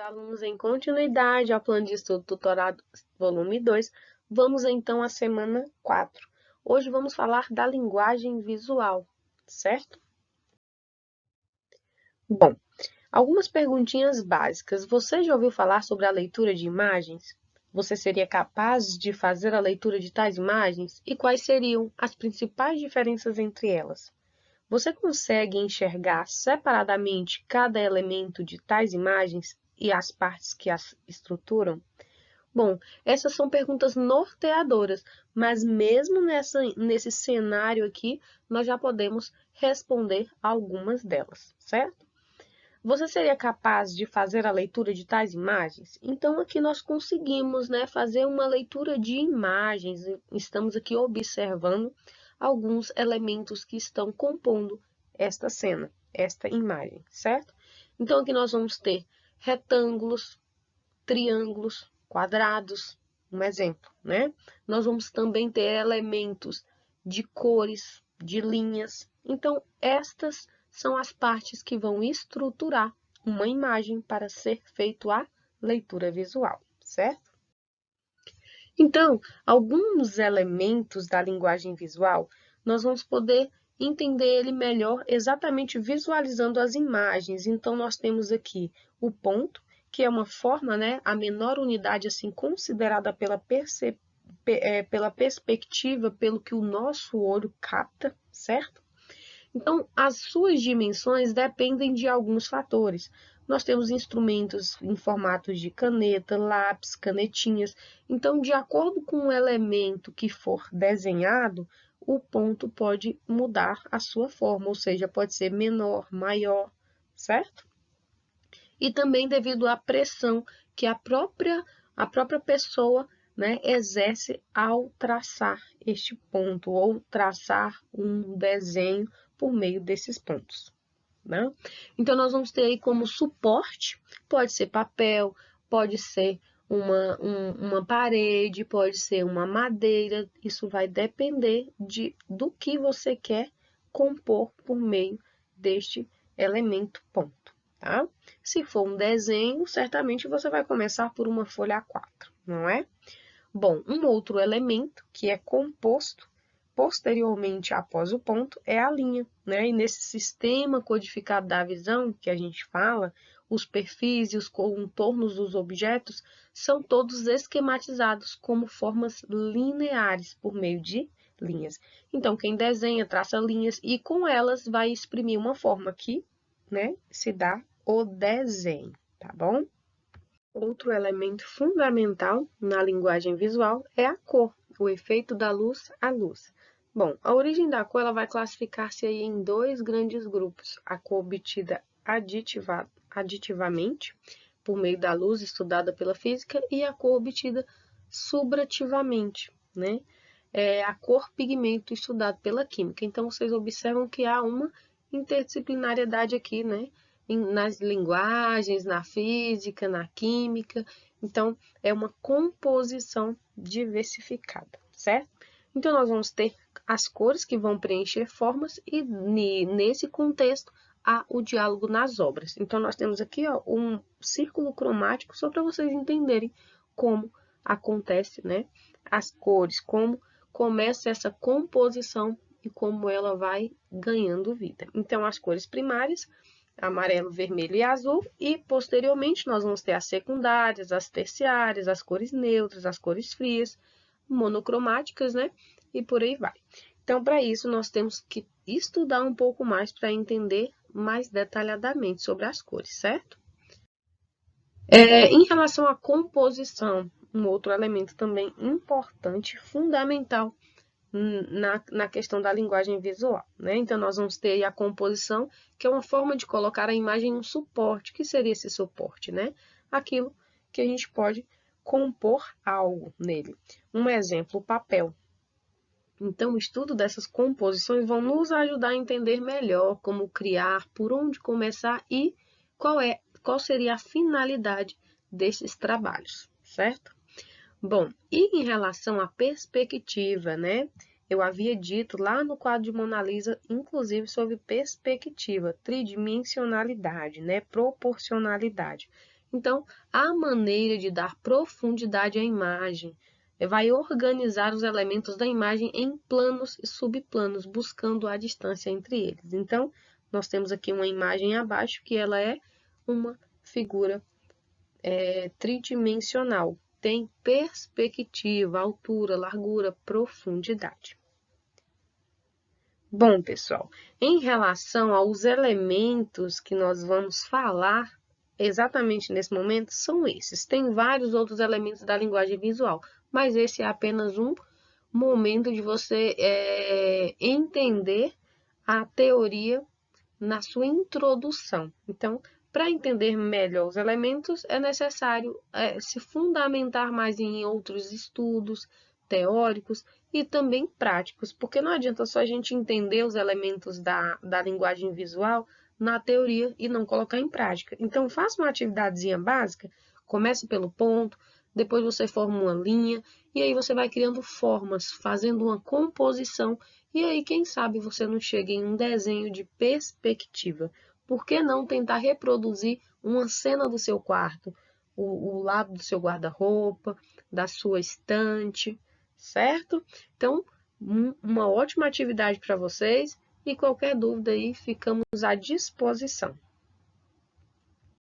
alunos, em continuidade ao plano de estudo tutorado volume 2, vamos então à semana 4. Hoje vamos falar da linguagem visual, certo? Bom, algumas perguntinhas básicas. Você já ouviu falar sobre a leitura de imagens? Você seria capaz de fazer a leitura de tais imagens? E quais seriam as principais diferenças entre elas? Você consegue enxergar separadamente cada elemento de tais imagens e as partes que as estruturam? Bom, essas são perguntas norteadoras, mas mesmo nesse cenário aqui, nós já podemos responder algumas delas, certo? Você seria capaz de fazer a leitura de tais imagens? Então, aqui nós conseguimos, fazer uma leitura de imagens. Estamos aqui observando alguns elementos que estão compondo esta cena, esta imagem, certo? Então, aqui nós vamos ter retângulos, triângulos, quadrados, um exemplo, Nós vamos também ter elementos de cores, de linhas. Então, estas são as partes que vão estruturar uma imagem para ser feito a leitura visual, certo? Então, alguns elementos da linguagem visual, nós vamos poder entender ele melhor exatamente visualizando as imagens. Então, nós temos aqui o ponto, que é uma forma, a menor unidade assim considerada pela perspectiva, pelo que o nosso olho capta, certo? Então, as suas dimensões dependem de alguns fatores. Nós temos instrumentos em formatos de caneta, lápis, canetinhas. Então, de acordo com o elemento que for desenhado, o ponto pode mudar a sua forma, ou seja, pode ser menor, maior, certo? E também devido à pressão que a própria pessoa exerce ao traçar este ponto ou traçar um desenho por meio desses pontos. Então, nós vamos ter aí como suporte, pode ser papel, pode ser uma parede, pode ser uma madeira, isso vai depender do que você quer compor por meio deste elemento ponto, tá? Se for um desenho, certamente você vai começar por uma folha A4, não é? Bom, um outro elemento que é composto posteriormente após o ponto é a linha, E nesse sistema codificado da visão que a gente fala, os perfis e os contornos dos objetos são todos esquematizados como formas lineares por meio de linhas. Então, quem desenha traça linhas e com elas vai exprimir uma forma que, se dá o desenho, tá bom? Outro elemento fundamental na linguagem visual é a cor, o efeito da luz à luz. Bom, a origem da cor ela vai classificar-se aí em dois grandes grupos: a cor obtida aditivamente, por meio da luz estudada pela física, e a cor obtida subrativamente, É a cor pigmento estudado pela química. Então, vocês observam que há uma interdisciplinariedade aqui, nas linguagens, na física, na química. Então, é uma composição diversificada, certo? Então, nós vamos ter as cores que vão preencher formas e, nesse contexto, há o diálogo nas obras. Então, nós temos aqui um círculo cromático só para vocês entenderem como acontece, as cores, como começa essa composição e como ela vai ganhando vida. Então, as cores primárias, amarelo, vermelho e azul, e posteriormente nós vamos ter as secundárias, as terciárias, as cores neutras, as cores frias, monocromáticas, E por aí vai. Então, para isso, nós temos que estudar um pouco mais para entender mais detalhadamente sobre as cores, certo? Em relação à composição, um outro elemento também importante, fundamental na questão da linguagem visual, Então, nós vamos ter aí a composição, que é uma forma de colocar a imagem em um suporte. O que seria esse suporte, Aquilo que a gente pode compor algo nele. Um exemplo, o papel. Então, o estudo dessas composições vão nos ajudar a entender melhor como criar, por onde começar e qual seria a finalidade desses trabalhos, certo? Bom, e em relação à perspectiva, Eu havia dito lá no quadro de Mona Lisa, inclusive, sobre perspectiva, tridimensionalidade, proporcionalidade. Então, a maneira de dar profundidade à imagem vai organizar os elementos da imagem em planos e subplanos, buscando a distância entre eles. Então, nós temos aqui uma imagem abaixo que ela é uma figura tridimensional. Tem perspectiva, altura, largura, profundidade. Bom, pessoal, em relação aos elementos que nós vamos falar exatamente nesse momento, são esses. Tem vários outros elementos da linguagem visual, mas esse é apenas um momento de você entender a teoria na sua introdução. Então, para entender melhor os elementos, é necessário se fundamentar mais em outros estudos teóricos e também práticos, porque não adianta só a gente entender os elementos da linguagem visual na teoria e não colocar em prática. Então, faça uma atividadezinha básica, comece pelo ponto, depois você forma uma linha, e aí você vai criando formas, fazendo uma composição, e aí, quem sabe, você não chega em um desenho de perspectiva. Por que não tentar reproduzir uma cena do seu quarto, o lado do seu guarda-roupa, da sua estante, certo? Então, uma ótima atividade para vocês e qualquer dúvida aí, ficamos à disposição.